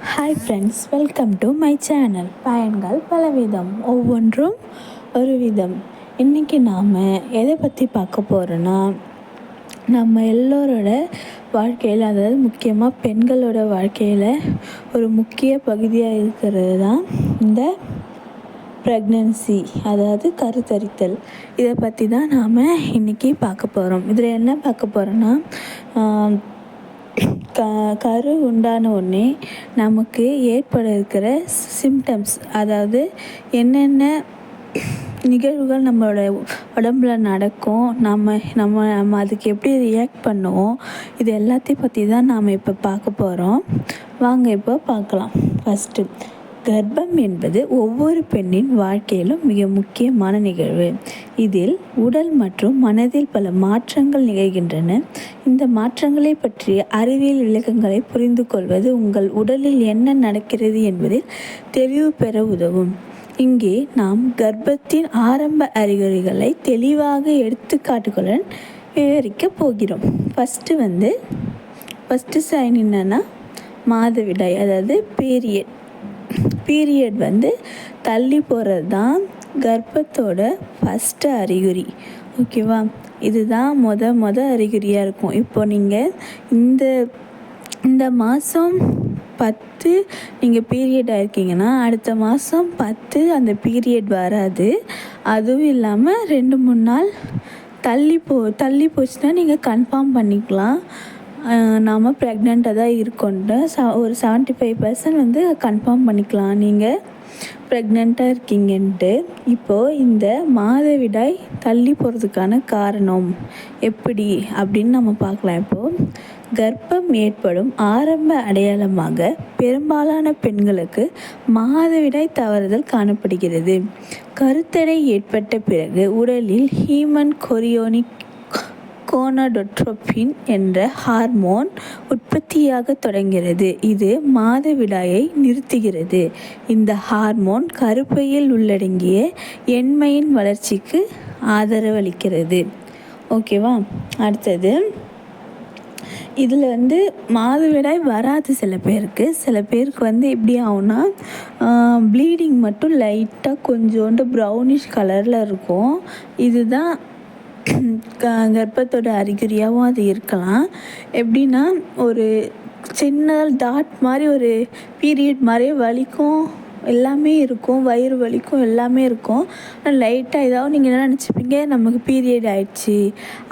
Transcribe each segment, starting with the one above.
Hi friends, welcome to my channel. பயன்கள் பலவிதம், ஒவ்வொன்றும் ஒரு விதம். இன்றைக்கி நாம் எதை பற்றி பார்க்க போகிறோன்னா, நம்ம எல்லோரோட வாழ்க்கையில், அதாவது முக்கியமாக பெண்களோட வாழ்க்கையில் ஒரு முக்கிய பகுதியாக இருக்கிறது தான் இந்த ப்ரெக்னன்சி, அதாவது கருத்தரித்தல். இதை பற்றி தான் நாம் இன்றைக்கி பார்க்க போகிறோம். இதில் என்ன பார்க்க போகிறோன்னா, கரு உண்டான உடனே நமக்கு ஏற்பட இருக்கிற சிம்டம்ஸ், அதாவது என்னென்ன நிகழ்வுகள் நம்மளோட உடம்புல நடக்கும், நம்ம அதுக்கு எப்படி ரியாக்ட் பண்ணுவோம், இது எல்லாத்தையும் பற்றி தான் நாம் இப்போ பார்க்க போகிறோம். வாங்க இப்போ பார்க்கலாம். ஃபஸ்ட்டு, கர்ப்பம் என்பது ஒவ்வொரு பெண்ணின் வாழ்க்கையிலும் மிக முக்கியமான நிகழ்வு. இதில் உடல் மற்றும் மனதில் பல மாற்றங்கள் நிகழ்கின்றன. இந்த மாற்றங்களை பற்றிய அறிவியல் விளக்கங்களை புரிந்து கொள்வது உங்கள் உடலில் என்ன நடக்கிறது என்பதில் தெளிவு பெற உதவும். இங்கே நாம் கர்ப்பத்தின் ஆரம்ப அறிகுறிகளை தெளிவாக எடுத்துக்காட்டுகளுடன் விவரிக்கப் போகிறோம். ஃபஸ்ட்டு சைன் என்னன்னா, மாதவிடாய், அதாவது பீரியட் தள்ளி போகிறது தான் கர்ப்பத்தோட ஃபஸ்ட்டு அறிகுறி. ஓகேவா? இதுதான் மொத அறிகுறியாக இருக்கும். இப்போ நீங்கள் இந்த மாதம் 10 நீங்கள் பீரியட் ஆகிருக்கீங்கன்னா, அடுத்த மாதம் 10 அந்த பீரியட் வராது. அதுவும் இல்லாமல் 2-3 நாள் தள்ளி போச்சுன்னா நீங்கள் கன்ஃபார்ம் பண்ணிக்கலாம், நாம் ப்ரெக்னெண்ட்டாக தான் இருக்கோன்ட்டு. ஒரு 75% கன்ஃபார்ம் பண்ணிக்கலாம் நீங்கள் ப்ரெக்னெண்ட்டாக இருக்கீங்கன்ட்டு. இப்போது இந்த மாதவிடாய் தள்ளி போகிறதுக்கான காரணம் எப்படி அப்படின்னு நம்ம பார்க்கலாம். இப்போது கர்ப்பம் ஏற்படும் ஆரம்ப அடையாளமாக பெரும்பாலான பெண்களுக்கு மாதவிடாய் தவறுதல் காணப்படுகிறது. கருத்தடை ஏற்பட்ட பிறகு உடலில் ஹீமன் கோனடோட்ரோபின் என்ற ஹார்மோன் உற்பத்தியாக தொடங்கிறது. இது மாதவிடாயை நிறுத்துகிறது. இந்த ஹார்மோன் கருப்பையில் உள்ளடங்கிய எண்மையின் வளர்ச்சிக்கு ஆதரவளிக்கிறது. ஓகேவா? அடுத்தது, இதில் மாதவிடாய் வராது சில பேருக்கு எப்படி ஆகும்னா, ப்ளீடிங் மட்டும் லைட்டாக கொஞ்சோண்டு ப்ரௌனிஷ் கலரில் இருக்கும். இதுதான் கர்ப்பத்தோட அறிகுறியாகவும் அது இருக்கலாம். எப்படின்னா, ஒரு சின்ன டாட் மாதிரி, ஒரு பீரியட் மாதிரியே வலிக்கும், எல்லாமே இருக்கும், வயிறு வலிக்கும், எல்லாமே இருக்கும். லைட்டாக ஏதாவது நீங்கள் என்ன நினச்சிப்பீங்க, நமக்கு பீரியட் ஆயிடுச்சு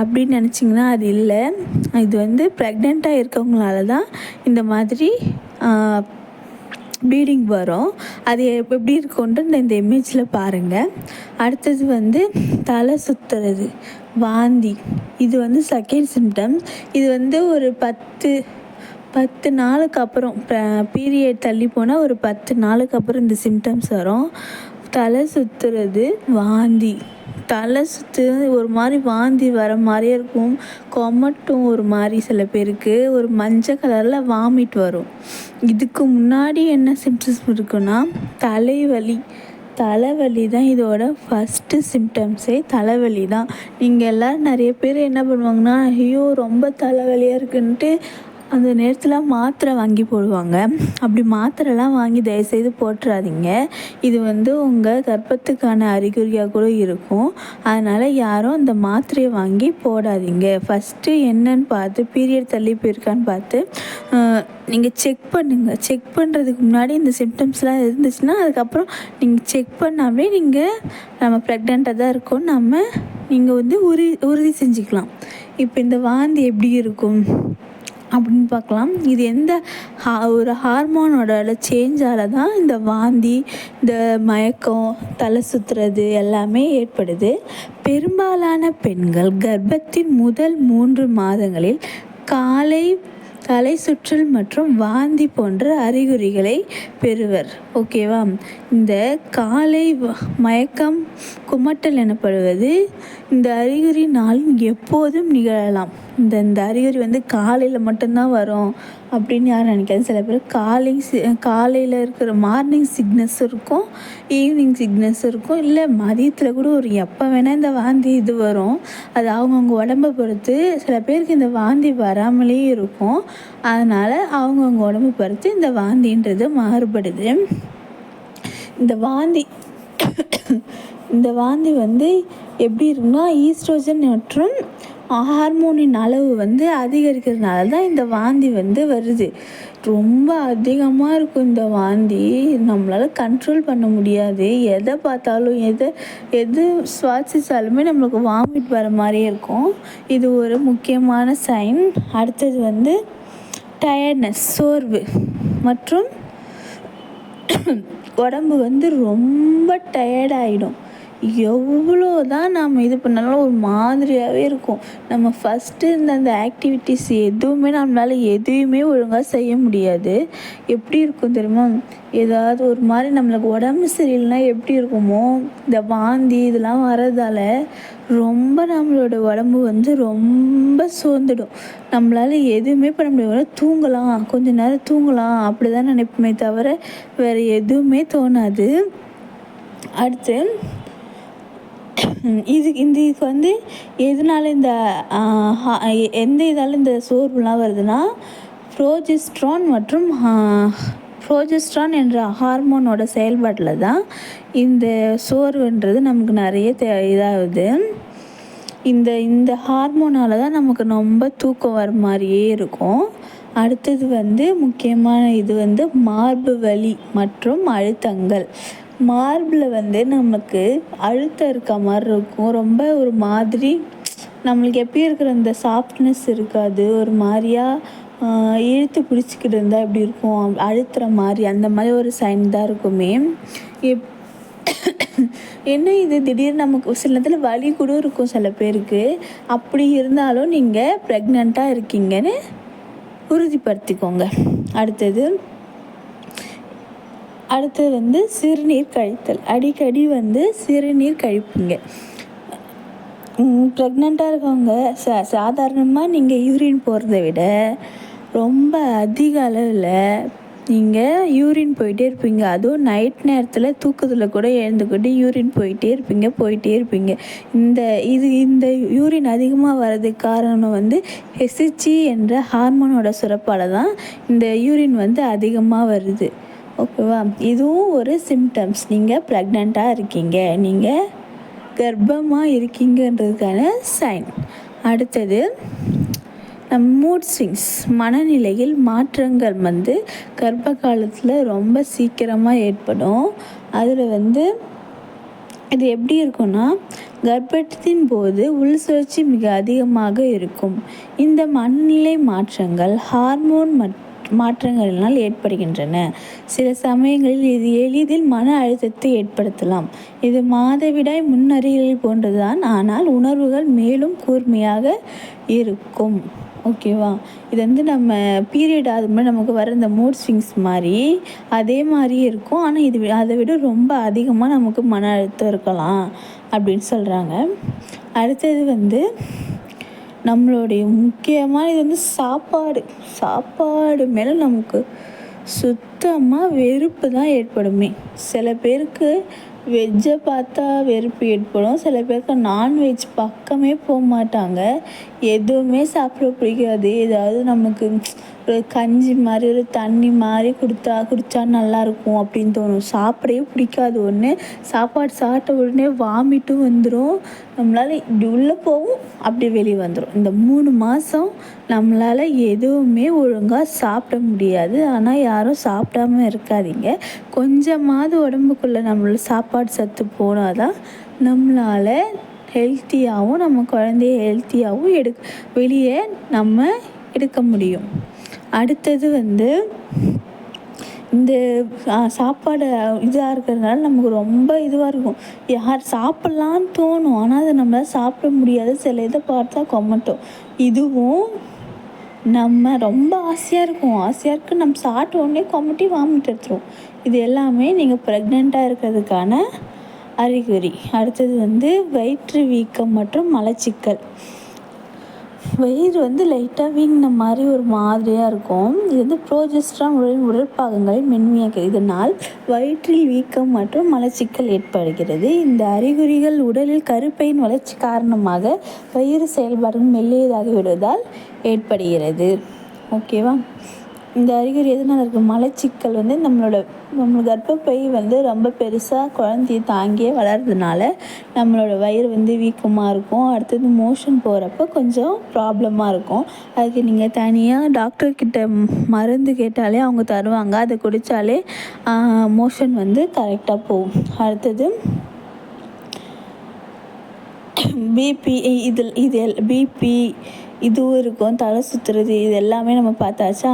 அப்படின்னு நினச்சிங்கன்னா அது இல்லை. இது ப்ரெக்னெண்ட்டாக இருக்கவங்களால தான் இந்த மாதிரி ப்ளீடிங் வரும். அது எப்படி இருக்கும்ன்ட்டு இந்த இமேஜில் பாருங்கள். அடுத்தது தலை சுற்றுறது, வாந்தி. இது செகண்ட் சிம்டம்ஸ். இது ஒரு 10 நாளுக்கு அப்புறம், பீரியட் தள்ளி போனால் ஒரு 10 நாளுக்கு அப்புறம் இந்த சிம்டம்ஸ் வரும். தலை சுற்றுறது, வாந்தி. தலை சுற்றுறது ஒரு மாதிரி வாந்தி வர மாதிரியே இருக்கும், கொமட்டும் ஒரு மாதிரி. சில பேருக்கு ஒரு மஞ்சள் கலரில் வாமிட் வரும். இதுக்கு முன்னாடி என்ன சிம்டம்ஸ் இருக்குன்னா, தலைவலி தான் இதோட ஃபஸ்ட்டு சிம்டம்ஸே. தலைவலி தான். நீங்கள் எல்லோரும் நிறைய பேர் என்ன பண்ணுவாங்கன்னா, ஐயோ ரொம்ப தலைவலியாக இருக்குன்ட்டு அந்த நேரத்தில் மாத்திரை வாங்கி போடுவாங்க. அப்படி மாத்திரைலாம் வாங்கி தயவுசெய்து போட்டுறாதீங்க. இது உங்கள் கர்ப்பத்துக்கான அறிகுறியாக கூட இருக்கும். அதனால் யாரும் அந்த மாத்திரையை வாங்கி போடாதீங்க. ஃபஸ்ட்டு என்னன்னு பார்த்து, பீரியட் தள்ளி போயிருக்கான்னு பார்த்து நீங்கள் செக் பண்ணுங்கள். செக் பண்ணுறதுக்கு முன்னாடி இந்த சிம்டம்ஸ்லாம் இருந்துச்சுன்னா, அதுக்கப்புறம் நீங்கள் செக் பண்ணாமே நம்ம ப்ரெக்னெண்ட்டாக தான் இருக்கோம் நீங்கள் உறுதி செஞ்சுக்கலாம். இப்போ இந்த வாந்தி எப்படி இருக்கும் அப்படின்னு பார்க்கலாம். இது ஒரு ஹார்மோனோட சேஞ்சால் தான் இந்த வாந்தி, இந்த மயக்கம், தலை சுற்றுறது எல்லாமே ஏற்படுது. பெரும்பாலான பெண்கள் கர்ப்பத்தின் முதல் 3 மாதங்களில் தலை சுற்றல் மற்றும் வாந்தி போன்ற அறிகுறிகளை பெறுவர். ஓகேவா? இந்த காலை மயக்கம், குமட்டல் எனப்படுவது இந்த அறிகுறி நாள் எப்போதும் நிகழலாம். இந்த இந்த அறிகுறி வந்து காலையில் மட்டும்தான் வரும் அப்படின்னு யாரும் நினைக்காது. சில பேர் காலையில் இருக்கிற மார்னிங் சிக்னஸ் இருக்கும், ஈவினிங் சிக்னஸ் இருக்கும், இல்லை மதியத்தில் கூட ஒரு எப்போ வேணால் இந்த வாந்தி இது வரும். அது அவங்கவுங்க உடம்பை பொறுத்து. சில பேருக்கு இந்த வாந்தி வராமலே இருக்கும். அதனால் அவங்கவுங்க உடம்பை பொறுத்து இந்த வாந்தின்றது மாறுபடுது. இந்த வாந்தி இந்த வாந்தி வந்து எப்படி இருக்குன்னா, ஈஸ்ட்ரோஜன் மற்றும் ஹார்மோனின் அளவு வந்து அதிகரிக்கிறதுனால தான் இந்த வாந்தி வந்து வருது. ரொம்ப அதிகமாக இருக்கும் இந்த வாந்தி. நம்மளால் கண்ட்ரோல் பண்ண முடியாது. எதை பார்த்தாலும் எது சுவாசித்தாலுமே நம்மளுக்கு வாமிட் வர மாதிரியே இருக்கும். இது ஒரு முக்கியமான சைன். அடுத்தது வந்து டயர்ட்னஸ், சோர்வு மற்றும் உடம்பு வந்து ரொம்ப டயர்டாகிடும். எவ்வளோ தான் நாம் இது பண்ணாலும் ஒரு மாதிரியாகவே இருக்கும். நம்ம ஃபஸ்ட்டு அந்த ஆக்டிவிட்டீஸ் எதுவுமே ஒழுங்காக செய்ய முடியாது. எப்படி இருக்கும் தெரியுமா? ஏதாவது ஒரு மாதிரி நம்மளுக்கு உடம்பு சரியில்லைனா எப்படி இருக்குமோ, இந்த வாந்தி இதெல்லாம் வரதால் ரொம்ப நம்மளோட உடம்பு வந்து ரொம்ப சோர்ந்துடும். நம்மளால் எதுவுமே பண்ண முடியாது. தூங்கலாம், கொஞ்ச நேரம் தூங்கலாம் அப்படி தான் நினைப்போமே தவிர வேறு எதுவுமே தோணாது. அடுத்து இதுக்கு வந்து எதனால எந்த இதால் இந்த சோர்வுலாம் வருதுன்னா, ப்ரோஜெஸ்ட்ரான் என்ற ஹார்மோனோட செயல்பாட்டில் தான் இந்த சோர்வுன்றது நமக்கு நிறைய இதாகுது. இந்த ஹார்மோனால் தான் நமக்கு ரொம்ப தூக்கம் வர மாதிரியே இருக்கும். அடுத்தது வந்து முக்கியமான இது வந்து மார்பு வலி மற்றும் அழுத்தங்கள். மார்பில் வந்து நமக்கு அழுத்தம் இருக்க மாதிரி இருக்கும். ரொம்ப ஒரு மாதிரி நம்மளுக்கு எப்படி இருக்கிற இந்த சாஃப்ட்னஸ் இருக்காது. ஒரு மாதிரியாக இழுத்து பிடிச்சிக்கிட்டு இருந்தால் எப்படி இருக்கும், அழுத்துற மாதிரி அந்த மாதிரி ஒரு சைன் தான் இருக்குமே. என்ன இது திடீர்னு நமக்கு சில நேரத்தில் வலி கூட இருக்கும் சில பேருக்கு. அப்படி இருந்தாலும் நீங்கள் ப்ரெக்னெண்ட்டாக இருக்கீங்கன்னு உறுதிப்படுத்திக்கோங்க. அடுத்தது வந்து சிறுநீர் கழித்தல். அடிக்கடி வந்து சிறுநீர் கழிப்பீங்க. ப்ரெக்னெண்ட்டாக இருக்கவங்க சாதாரணமாக நீங்கள் யூரின் போகிறத விட ரொம்ப அதிக அளவில் நீங்கள் யூரின் போயிட்டே இருப்பீங்க. அதுவும் நைட் நேரத்தில் தூக்கத்தில் கூட எழுந்துக்கிட்டு யூரின் போயிட்டே இருப்பீங்க. இந்த யூரின் அதிகமாக வர்றதுக்கு காரணம் வந்து ஹெச்சிஜி என்ற ஹார்மோனோட சுரப்பால் தான் இந்த யூரின் வந்து அதிகமாக வருது. ஓகேவா? இதுவும் ஒரு சிம்டம்ஸ். நீங்கள் ப்ரெக்னெண்ட்டாக இருக்கீங்க, நீங்கள் கர்ப்பமாக இருக்கீங்கன்றதுக்கான சைன். அடுத்தது மூட் ஸ்விங்ஸ், மனநிலையில் மாற்றங்கள் வந்து கர்ப்ப காலத்தில் ரொம்ப சீக்கிரமாக ஏற்படும். அதில் வந்து இது எப்படி இருக்குன்னா, கர்ப்பத்தின் போது உள்சுழற்சி மிக அதிகமாக இருக்கும். இந்த மனநிலை மாற்றங்கள் ஹார்மோன் மாற்றங்களினால் ஏற்படுகின்றன. சில சமயங்களில் இது எளிதில் மன அழுத்தத்தை ஏற்படுத்தலாம். இது மாதவிடாய் முன்னறிகுறிகள் போன்றதுதான், ஆனால் உணர்வுகள் மேலும் கூர்மையாக இருக்கும். ஓகேவா? இது வந்து நம்ம பீரியட் ஆகும்போது நமக்கு வர இந்த மூட் ஸ்விங்ஸ் மாதிரி அதே மாதிரியே இருக்கும். ஆனால் அதை விட ரொம்ப அதிகமாக நமக்கு மன அழுத்தம் இருக்கலாம் அப்படின்னு சொல்கிறாங்க. அடுத்தது வந்து நம்மளுடைய முக்கியமான இது வந்து சாப்பாடு மேலே நமக்கு சுத்தமாக வெறுப்பு தான் ஏற்படுமே. சில பேருக்கு வெஜ்ஜை பார்த்தா வெறுப்பு ஏற்படும். சில பேருக்கு நான்வெஜ் பக்கமே போக மாட்டாங்க. எதுவுமே சாப்பிட பிடிக்காது. ஏதாவது நமக்கு ஒரு கஞ்சி மாதிரி ஒரு தண்ணி மாதிரி குடித்தா நல்லாயிருக்கும் அப்படின்னு தோணும். சாப்பிடவே பிடிக்காது. சாப்பாடு சாப்பிட்ட உடனே வாமிட்டும் வந்துடும். நம்மளால் இப்படி உள்ளே போகும், அப்படி வெளியே வந்துடும். இந்த 3 மாதம் நம்மளால் எதுவுமே ஒழுங்காக சாப்பிட முடியாது. ஆனால் யாரும் சாப்பிடாம இருக்காதீங்க. கொஞ்சமாவது உடம்புக்குள்ளே நம்மள சாப்பாடு சத்து போனால் தான் நம்மளால் ஹெல்த்தியாகவும் நம்ம குழந்தைய ஹெல்த்தியாகவும் வெளியே நம்ம எடுக்க முடியும். அடுத்தது வந்து இந்த சாப்பாடு இதாக இருக்கிறதுனால நமக்கு ரொம்ப இதுவாக இருக்கும். சாப்பிட்லான்னு தோணும், ஆனால் அதை நம்மளால் சாப்பிட முடியாது. சில இதை பார்த்தா கொமட்டும். இதுவும் நம்ம ரொம்ப ஆசையாக இருக்கு, நம்ம சாப்பிட்ட உடனே கொமட்டி வாமிட் எடுத்துரும். இது எல்லாமே நீங்கள் ப்ரெக்னெண்ட்டாக இருக்கிறதுக்கான அறிகுறி. அடுத்தது வந்து வயிற்று வீக்கம் மற்றும் மலச்சிக்கல். வயிறு வந்து லைட்டாக வீங்கின மாதிரி ஒரு மாதிரியாக இருக்கும். இது வந்து ப்ரோஜெஸ்ட்ரான் உடற்பாகங்களை மென்மையாக்குது. இதனால் வயிற்றில் வீக்கம் மற்றும் மலச்சிக்கல் ஏற்படுகிறது. இந்த அறிகுறிகள் உடலில் கருப்பையின் வளர்ச்சி காரணமாக வயிறு செயல்பாடுகள் மெல்லியதாகி விடுவதால் ஏற்படுகிறது. ஓகேவா? இந்த அறிகுறி எதனால் இருக்குது? மலச்சிக்கல் வந்து நம்மளோட கர்ப்பப்பை வந்து ரொம்ப பெருசாக குழந்தைய தாங்கியே வளர்றதுனால நம்மளோட வயிறு வந்து வீக்கமாக இருக்கும். அடுத்தது மோஷன் போகிறப்ப கொஞ்சம் ப்ராப்ளமாக இருக்கும். அதுக்கு நீங்கள் தனியாக டாக்டர்கிட்ட மருந்து கேட்டாலே அவங்க தருவாங்க. அதை குடித்தாலே மோஷன் வந்து கரெக்டாக போகும். அடுத்தது பிபி, பிபி இதுவும் இருக்கும். தலை சுற்றுறது, இது எல்லாமே நம்ம பார்த்தாச்சா?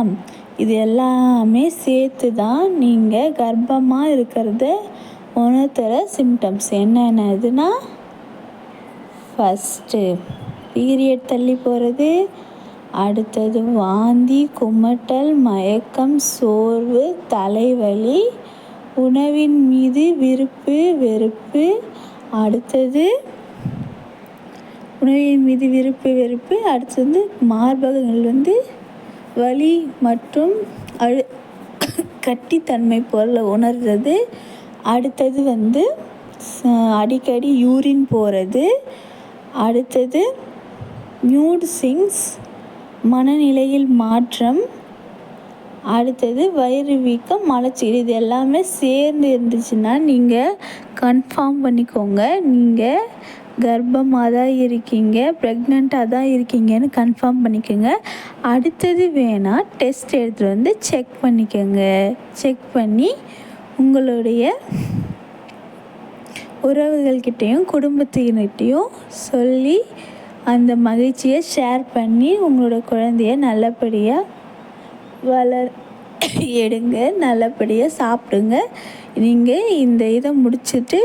இது எல்லாமே சேர்த்து தான் நீங்கள் கர்ப்பமாக இருக்கிறத உணர்த்துகிற சிம்டம்ஸ் என்னென்னதுன்னா, ஃபஸ்ட்டு பீரியட் தள்ளி போகிறது, அடுத்தது வாந்தி, குமட்டல், மயக்கம், சோர்வு, தலைவலி, உணவின் மீது வெறுப்பு, அடுத்தது உணவின் மீது வெறுப்பு, அடுத்தது மார்பகங்கள் வந்து வலி மற்றும் கட்டித்தன்மை போல உணர்றது, அடுத்தது வந்து அடிக்கடி யூரின் போகிறது, அடுத்தது மூட் ஸ்விங்ஸ், மனநிலையில் மாற்றம், அடுத்தது வயிறு வீக்கம், மலச்சிக்கல். இது எல்லாமே சேர்ந்து இருந்துச்சுன்னா நீங்கள் கன்ஃபார்ம் பண்ணிக்கோங்க, நீங்கள் கர்ப்பமாக தான் இருக்கீங்க, ப்ரெக்னெண்ட்டாக தான் இருக்கீங்கன்னு கன்ஃபார்ம் பண்ணிக்கோங்க. அடுத்தது வேணால் டெஸ்ட் எடுத்துகிட்டு வந்து செக் பண்ணிக்கோங்க. செக் பண்ணி உங்களுடைய உறவுகள்கிட்டையும் குடும்பத்தினர்கிட்டையும் சொல்லி அந்த மகிழ்ச்சியை ஷேர் பண்ணி உங்களோட குழந்தைய நல்லபடியாக எடுங்க, நல்லபடியாக சாப்பிடுங்க. நீங்கள் இந்த இதை முடிச்சுட்டு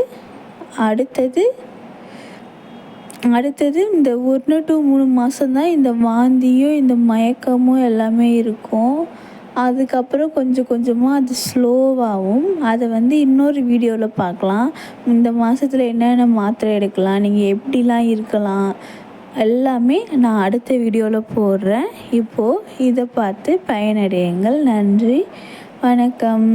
அடுத்தது இந்த 1 to 3 மாதம்தான் இந்த வாந்தியும் இந்த மயக்கமும் எல்லாமே இருக்கும். அதுக்கப்புறம் கொஞ்சம் கொஞ்சமாக அது ஸ்லோவாகும். அதை வந்து இன்னொரு வீடியோவில் பார்க்கலாம். இந்த மாதத்தில் என்னென்ன மாத்திரை எடுக்கலாம், நீங்கள் எப்படிலாம் இருக்கலாம், எல்லாமே நான் அடுத்த வீடியோவில் போடுறேன். இப்போது இதை பார்த்து பயனடையுங்கள். நன்றி, வணக்கம்.